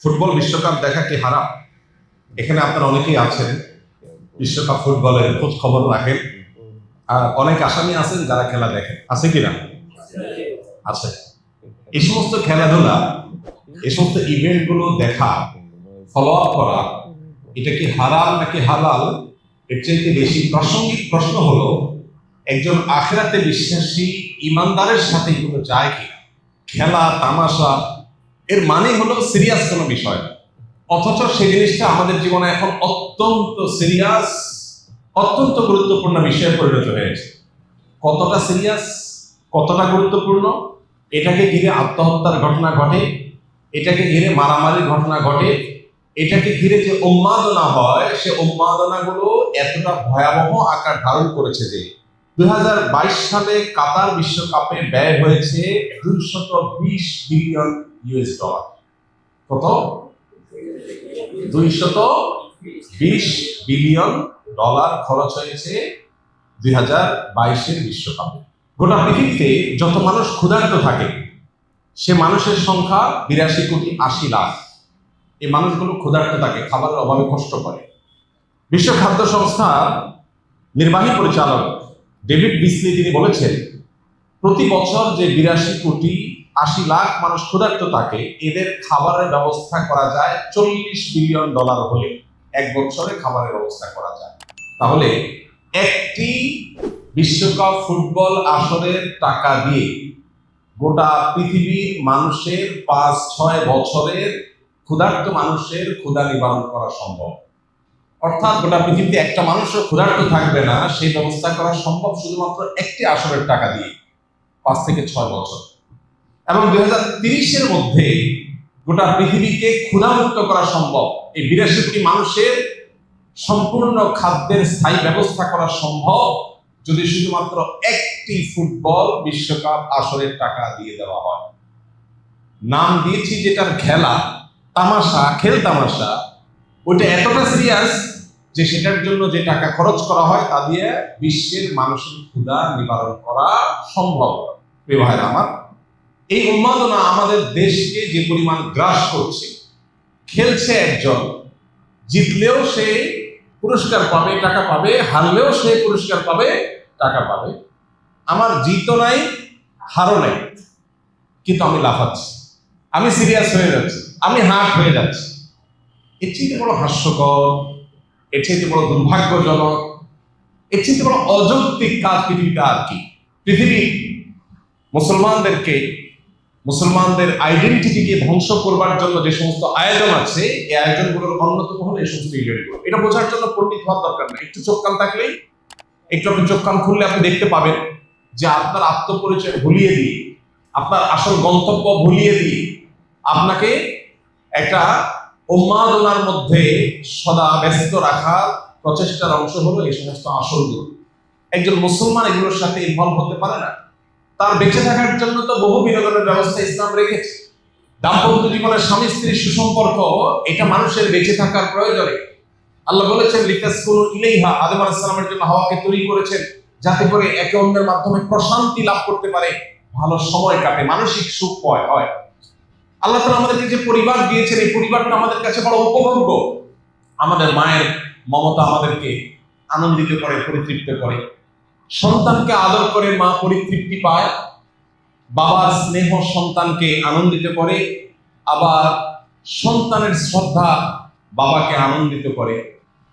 Football বিশ্বকাপ দেখা কি হারাম? এখানে আপনারা অনেকেই আছেন, বিশ্বকাপ ফুটবলের খোঁজ খবর রাখেন, আর অনেক আসামি আছেন যারা খেলা দেখেন। আছে কিনা? আছে। এই সমস্ত খেলাধুলা, এই সমস্ত ইভেন্ট গুলো দেখা, ফলো আপ করা, এটা কি হারাম নাকি হালাল? এর চাইতে বেশি প্রাসঙ্গিক প্রশ্ন হলো, একজন আখিরাতে বিশ্বাসী ইমানদারের সাথে এগুলো যায় কিনা? খেলা তামাশা এর মানে হলো সিরিয়াস কোনো বিষয়, অথচ সেই জিনিসটা আমাদের জীবনে এখন অত্যন্ত সিরিয়াস, অত্যন্ত গুরুত্বপূর্ণ বিষয়ে পরিণত হয়েছে। কতটা সিরিয়াস, কতটা গুরুত্বপূর্ণ, এটাকে ঘিরে আত্মহত্যার ঘটনা ঘটে, এটাকে ঘিরে মারামারির ঘটনা ঘটে, এটাকে ঘিরে যে উন্মাদনা হয়, সে উন্মাদনাগুলো এতটা ভয়াবহ আকার ধারণ করেছে যে 2022 সালে কাতার বিশ্বকাপে ব্যয় হয়েছে $220 বিলিয়ন। কত? $220 বিলিয়ন খরচ হয়েছে 2022 বিশ্বকাপে। গোটা পৃথিবীতে যত মানুষ ক্ষুধার্ত থাকে, সে মানুষের সংখ্যা 82,80,00,000। এই মানুষগুলো ক্ষুধার্ত থাকে, খাবারের অভাবে কষ্ট করে। বিশ্ব খাদ্য সংস্থার নির্বাহী পরিচালক ডেভিড বিসলি তিনি বলেছেন, প্রতি বছর যে 82,80,00,000 মানুষ ক্ষুধার্ত থাকে, এদের খাবারের ব্যবস্থা করা যায় $40 বিলিয়ন হলে এক বছরে খাবারের ব্যবস্থা করা যায়। তাহলে একটি বিশ্বকাপ ফুটবল আসরের টাকা দিয়ে গোটা পৃথিবীর মানুষের 5-6 বছরের ক্ষুধার্ত মানুষের ক্ষুধা নিবারণ করা সম্ভব। অর্থাৎ গোটা পৃথিবীতে একটা মানুষও ক্ষুধার্ত থাকবে না, সেই ব্যবস্থা করা সম্ভব শুধুমাত্র একটি আসরের টাকা দিয়ে, 5 থেকে 6 বছর। এবং 2030-এর মধ্যে গোটা পৃথিবীকে ক্ষুধামুক্ত করা সম্ভব। এই 82 কোটি মানুষের সম্পূর্ণ খাদ্যের স্থায়ী ব্যবস্থা করা সম্ভব যদি শুধুমাত্র একটি ফুটবল বিশ্বকাপ আসরের টাকা দিয়ে দেওয়া হয়। নাম দিয়েছি যেটার খেলা তামাশা, খেল তামাশা, ওইটা এতটা সিরিয়াস যে সেটার জন্য যে টাকা খরচ করা হয় তা দিয়ে বিশ্বের মানুষের ক্ষুধা নিবারণ করা সম্ভব। প্রিয় ভাইরা আমার, এই উন্মাদনা আমাদের দেশকে যে পরিমাণ গ্রাস করছে, খেলছে একজন, জিতলেও সে পুরস্কার পাবে, টাকা পাবে, হারলেও সে পুরস্কার পাবে, টাকা পাবে। আমার জিতও নাই, হারও নাই, কিন্তু আমি লাফাচ্ছি, আমি সিরিয়াস হয়ে যাচ্ছি, আমি হার্ট হয়ে যাচ্ছি। এর চেয়ে বড় হাস্যকর, এর চেয়ে বড় দুর্ভাগ্যজনক, এর চেয়ে বড় অযৌক্তিক কাজ পৃথিবীতে আর কি? পৃথিবী মুসলমানদেরকে, মুসলমানদের আইডেন্টিটিকে ধ্বংস করবার জন্য যে সমস্ত আয়োজন আছে, এই আয়োজনগুলোর অন্যতম হলো এই সমস্ত ইভেন্টগুলো। এটা বোঝার জন্য পণ্ডিত হওয়ার দরকার নেই, একটু চোখ কান থাকলেই, একটু আপনি চোখ কান খুললে আপনি দেখতে পাবেন যে আপনার আত্মপরিচয় ভুলিয়ে দিয়ে, আপনার আসল গন্তব্য ভুলিয়ে দিয়ে আপনাকে একটা উন্মাদনার মধ্যে সদা ব্যস্ত রাখার প্রচেষ্টার অংশ হলো এই সমস্ত আসলগুলো। একজন মুসলমান এগুলোর সাথে ইনভলভ হতে পারে না। তার বেঁচে থাকার জন্য তো বহু বিনোদনের ব্যবস্থা ইসলাম রেখেছে। দাম্পত্য জীবনের স্বামী স্ত্রীর সুসম্পর্ক, এটা মানুষের বেঁচে থাকার প্রয়োজনে। আল্লাহ বলেছেন লিতাসকুনু ইলাইহা, আদম আলাইহিস সালামের জন্য হাওয়াকে তৈরি করেছেন যাতে করে একে অন্যের মাধ্যমে প্রশান্তি লাভ করতে পারে, ভালো সময় কাটে, মানসিক সুখ হয়। আল্লাহ তাআলা আমাদেরকে যে পরিবার দিয়েছেন, এই পরিবারটা আমাদের কাছে বড় উপভোগ্য। আমাদের মায়ের মমতা আমাদেরকে আনন্দিত করে, পরিতৃপ্ত করে। সন্তানকে আদর করে মা পরিতৃপ্তি পায়, বাবার স্নেহ সন্তানকে আনন্দিত করে, আবার সন্তানের শ্রদ্ধা বাবাকে আনন্দিত করে।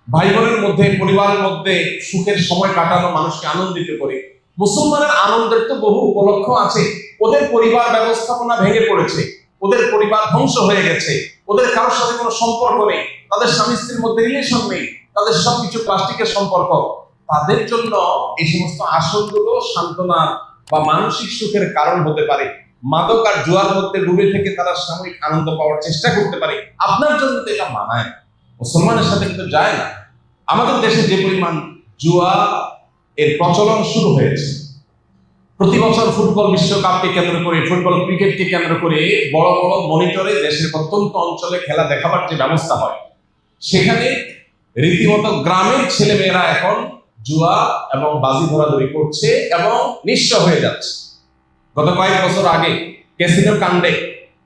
ভাই বোনের মধ্যে, পরিবারের মধ্যে সুখের সময় কাটানো মানুষকে আনন্দিত করে। মুসলমানের আনন্দের তো বহু উপলক্ষ আছে। ওদের পরিবার ব্যবস্থাপনা ভেঙে পড়েছে, ওদের পরিবার ধ্বংস হয়ে গেছে, ওদের কারোর সাথে কোনো সম্পর্ক নেই, তাদের স্বামী স্ত্রীর মধ্যে রিলেশন নেই, তাদের সবকিছু প্লাস্টিকের সম্পর্ক। তাদের জন্য এই সমস্ত আসলগুলো সান্ত্বনা বা মানসিক সুখের কারণ হতে পারে। মাদক আর জুয়ার মধ্যে ডুবে থেকে তারা সাময়িক আনন্দ পাওয়ার চেষ্টা করতে পারে। আপনার জন্য তো এটা মানায়, মুসলমানের সাথে কিন্তু যায় না। আমাদের দেশে যে পরিমাণ জুয়া এর প্রচলন শুরু হয়েছে, প্রতি বছর ফুটবল বিশ্বকাপকে কেন্দ্র করে, ফুটবল ক্রিকেটকে কেন্দ্র করে বড় বড় মনিটরে দেশের প্রত্যন্ত অঞ্চলে খেলা দেখাবার যে ব্যবস্থা হয়, সেখানে রীতিমতো গ্রামের ছেলেমেয়েরা এখন জুয়া এবং বাজি ধরাধরি করছে এবং নিঃস্ব হয়ে যাচ্ছে। গত কয়েক বছর আগে ক্যাসিনো কাণ্ডে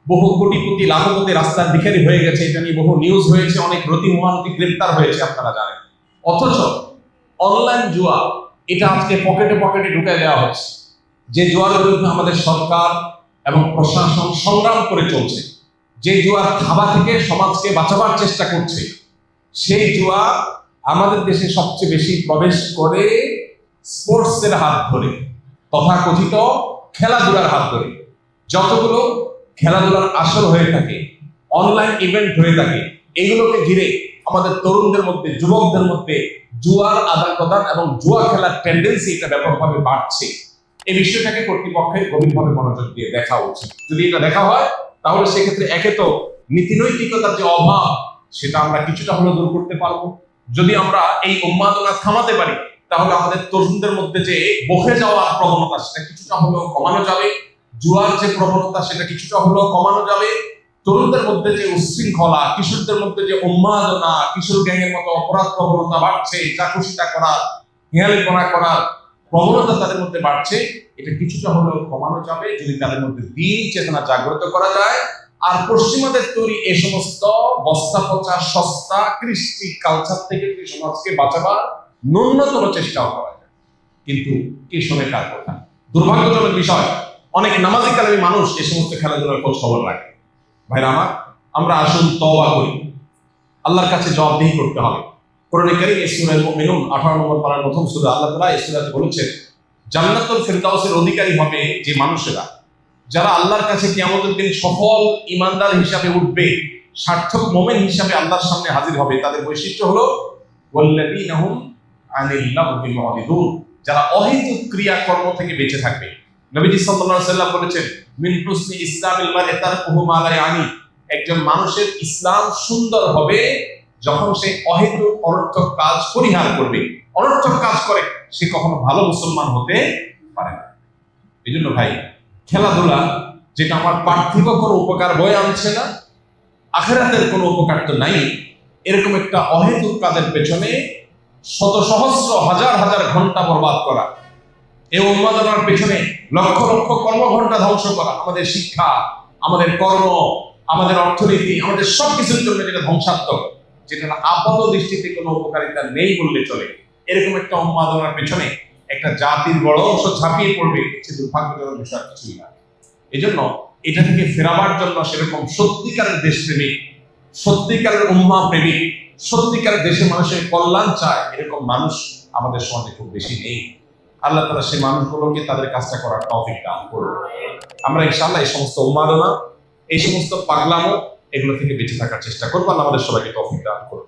বহু কোটিপতি লাখপতি রাস্তার ভিখারি হয়ে গেছে, এটা নিয়ে বহু নিউজ হয়েছে, অনেক রতি মহারতি গ্রেপ্তার হয়েছে, আপনারা জানেন। অথচ অনলাইন জুয়া এটা আজকে পকেটে পকেটে ঢুকে দেওয়া হচ্ছে। যে জুয়ার বিরুদ্ধে আমাদের সরকার এবং প্রশাসন সংগ্রাম করে চলছে, যে জুয়ার থাবা থেকে সমাজকে বাঁচাবার চেষ্টা করছে, সেই জুয়া আমাদের দেশে সবচেয়ে বেশি প্রবেশ করে স্পোর্টসের হাত ধরে, তথাকথিত খেলাধুলার হাত ধরে। যতগুলো খেলাধুলার আসর হয়ে থাকে, অনলাইন ইভেন্ট হয়ে থাকে, এগুলোকে ঘিরে আমাদের তরুণদের মধ্যে, যুবকদের মধ্যে জুয়ার আদান প্রদান এবং জুয়া খেলার টেন্ডেন্সি এটা ব্যাপকভাবে বাড়ছে। এই বিষয়টাকে কর্তৃপক্ষের গভীরভাবে মনোযোগ দিয়ে দেখা উচিত। যদি এটা দেখা হয় তাহলে সেক্ষেত্রে একে তো নীতিনৈতিকতার যে অভাব সেটা আমরা কিছুটা হলেও দূর করতে পারবো। যদি আমরা এই উন্মাদনা থামাতে পারি তাহলে আমাদের তরুণদের মধ্যে যে বহে যাওয়ার প্রবণতা সেটা কিছুটা হলেও কমানো যাবে, জুয়ার যে প্রবণতা সেটা কিছুটা হলেও কমানো যাবে। তরুণদের মধ্যে যে উচ্ছৃঙ্খলা, কিশোরদের মধ্যে যে উন্মাদনা, কিশোর গ্যাংয়ের মতো অপরাধ প্রবণতা বাড়ছে, চাকুশিটা করার, হেয়ালিপনা করার প্রবণতা তাদের মধ্যে বাড়ছে, এটা কিছুটা হলেও কমানো যাবে যদি তাদের মধ্যে দিন চেতনা জাগ্রত করা যায়। আর পশ্চিমাদের তৈরি এই সমস্ত বস্তা পচা সস্তা কৃষ্টি কালচার থেকে সমাজকে বাঁচাবার ন্যূনতম চেষ্টাও করা যায়। কিন্তু কি শোনে কার কথা? দুর্ভাগ্যজনক বিষয়, অনেক নামাজি কালামী মানুষ এই সমস্ত খেলাধুলার খোঁজ খবর রাখে। ভাইরা আমার, আমরা আসুন তওবা করি, আল্লাহর কাছে জবাবদিহি করতে হবে। কোরআনে কারীম সূরা মুমিনুন 18 নম্বর পারার প্রথম সূরা, আল্লাহ তাআলা এই সূরাতে বলেছেন, জান্নাতুল ফিরদাউসের অধিকারী হবে যে মানুষেরা, যারা আল্লাহর কাছে কিয়ামতের দিন সফল ঈমানদার হিসাবে উঠবে, সার্থক মুমিন হিসাবে আল্লাহর সামনে হাজির হবে। তাদের বৈশিষ্ট্য হলো ওয়াল্লাযীনা হুম আনিল লাগবি মুরিদুন, যারা অহেতুক ক্রিয়াকর্ম থেকে বেঁচে থাকবে। নবীজি সাল্লাল্লাহু আলাইহি ওয়াসাল্লাম বলেছেন, মিন হুসনি ইসলামিল মারই তারকুহু মা লা ইয়ানি, একজন মানুষের ইসলাম সুন্দর হবে যখন সে অহেতুক অনর্থক কাজ পরিহার করবে। অনর্থক কাজ করে সে কখনো ভালো মুসলমান হতে পারে না। এই জন্য ভাই, খেলাধুলা যেটা আমার পার্থিব কোনো উপকার বয়ে আনছে না, আখিরাতের কোনো উপকার তো নাই, এরকম একটা অহেতুক কাজের পেছনে শত সহস্র হাজার হাজার ঘন্টা বরবাদ করা, এই উন্মাদনার পেছনে লক্ষ লক্ষ কর্মঘণ্টা ধ্বংস করা, আমাদের শিক্ষা, আমাদের কর্ম, আমাদের অর্থনীতি, আমাদের সবকিছুর জন্য যেটা ধ্বংসাত্মক, যেটা আপাত দৃষ্টিতে কোনো উপকারিতা নেই বললে চলে, এরকম একটা উন্মাদনার পেছনে একটা জাতির বড় অংশ ঝাঁপিয়ে পড়বে, সে দুর্ভাগ্যজনক বিষয় কিছুই না। এই জন্য এটা থেকে ফেরাবার জন্য সেরকম সত্যিকারের দেশপ্রেমিক, সত্যিকারের উম্মাহ প্রেমিক, সত্যিকারের দেশের মানুষের কল্যাণ চায় এরকম মানুষ আমাদের সমাজে খুব বেশি নেই। আল্লাহ তাআলা সেই মানুষগুলোকে তাদের কাজটা করার তৌফিক দান করুন। আমরা ইনশাআল্লাহ এই সমস্ত উন্মাদনা, এই সমস্ত পাগলামো, এগুলো থেকে বেঁচে থাকার চেষ্টা করবো। আল্লাহ আমাদের সবাইকে তৌফিক দান করুন।